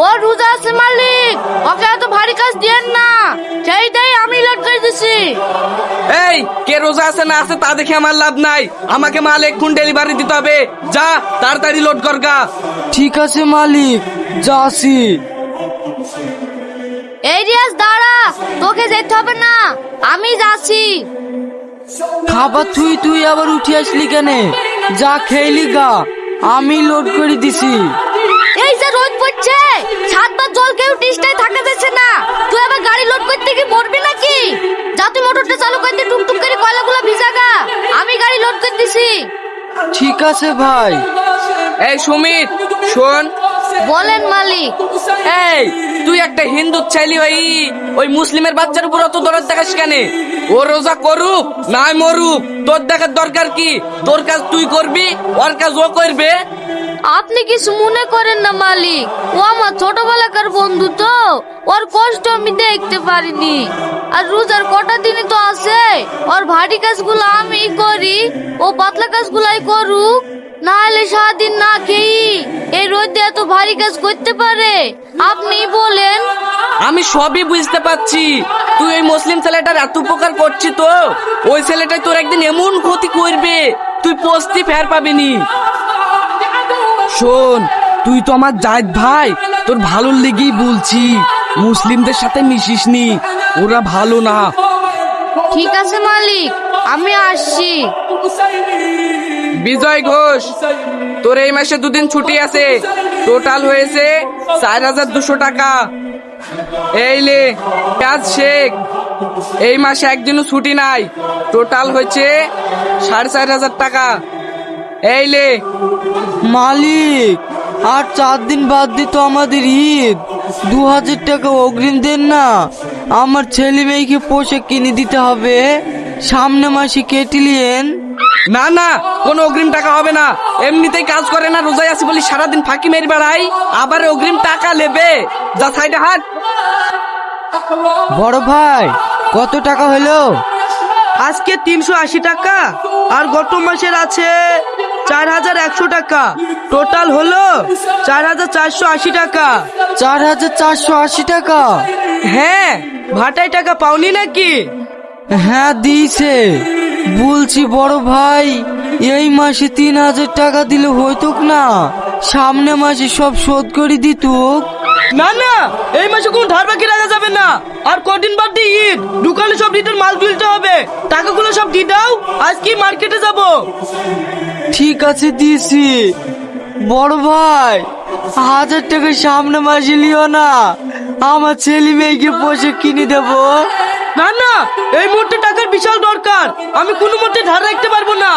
ও রোজা আছে মালিক, ওকে এত ভারী কাজ দিয়েন না, সেইটাই আমি লোড করে দিছি। এই কে রোজা আছে না আছে তা দেখে আমার লাভ নাই, আমাকে মাল এক্ষুন ডেলিভারি দিতে হবে। যা তাড়াতাড়ি লোড কর গা। ঠিক আছে মালিক, যাচ্ছি। এই রিয়াজ দাঁড়া, তোকে যেতে হবে না, আমি যাচ্ছি। খাবার তুই আবার উঠে আসলি কেন? যা খেলি গা, আমি লোড করে দিছি। এই যে রোদ পড়ছে, ছাদবার জল কেউ টিস্টায় থাকা যাচ্ছে না, তুই আবার গাড়ি লোড করতে কি মরবি নাকি? যা তুই মোটরটা চালু করে দে, টুকটুক করে কয়লাগুলো ভিজাগা, আমি গাড়ি লোড করে দিছি। ঠিক আছে ভাই। এই সুমিত শোন। বলেন মালিক। এই তুই একটা হিন্দু চাইলি ওই মুসলিমের বাচ্চার উপর অত দরদ দেখাস কেন? ও রোজা করুক নাই মরুক, তোর দেখার দরকার কি? তোর কাজ তুই করবি, ওর কাজ ও করবে। আপনি কিছু মনে করেন না মালিক, ও আমার ছোটবেলাকার বন্ধু, তো ওর কষ্ট আমি দেখতে পারিনি। আর রোজার কটা দিনই তো আছে, ওর ভারী কাজগুলো আমি করি, ও পাতলা কাজগুলাই করুক। না হলে সারাদিন না খেয়ে এই রোদে এত ভারী কাজ করতে পারে? আপনি বলেন। আমি সবই বুঝতে পারছি, তুই ওই মুসলিম ছেলেটার এত উপকার করছি, তো ওই ছেলেটাই তোর একদিন এমন ক্ষতি করবে তুই পস্তি ফের পাবিনি। শোন, তুই তো আমার জায়েদ ভাই, তোর ভালোর লেগেই বলছি, মুসলিমদের সাথে মিশিস নি, ওরা ভালো না। ঠিক আছে মালিক, আমি আসছি। বিজয় ঘোষ, তোর এই মাসে দুদিন ছুটি আছে, টোটাল হয়েছে 4200 টাকা। এই লে কাজ শেখ, এই মাসে একদিনও ছুটি নাই, টোটাল হয়েছে 4500 টাকা। এই লে। মালিক, আর 4 দিন বাদ দিত আমাদের ঈদ, 2000 টাকা অগ্রিম দেন না, আমার ছেলে মেয়েকে পোশাক কিনে দিতে হবে, সামনে মাসে কেটে নিয়েন। না না, কোনো অগ্রিম টাকা হবে না, এমনিতেই কাজ করে না, রোজায় আছি বলি সারাদিন ফাঁকি মেরে বেড়াই, আবার অগ্রিম টাকা নেবে? যা সাইডে হাট। বড় ভাই, কত টাকা হলো? আজকে 380 টাকা, আর গত মাসের আছে 4100 টাকা, টোটাল হলো 4480 টাকা। 4480 টাকা? হ্যাঁ, ভাটাই টাকা পাওনি নাকি? হ্যাঁ দিয়েছে। বলছি বড় ভাই, এই মাসে 3000 টাকা দিলে হইতো না, সামনে মাসে সব শোধ করে দিত। না না, এই মাসে কোন ধার বাকি রাখা যাবে না, আর কদিন বাদ দিয়ে ঈদ, দোকানে সব রিটার্ন মাল তুলতে হবে, টাকাগুলো সব দিয়ে দাও, আজকে মার্কেটে যাব। ঠিক আছে দিয়েছি। বড় ভাই, 1000 টাকা সামনে মাসে লিও না, আমার ছেলে মেয়েকে পোশাক কিনে দেবো। না না, এই মুহূর্তে টাকার বিশাল দরকার, আমি কোনো মতে ধার রাখতে পারবো না।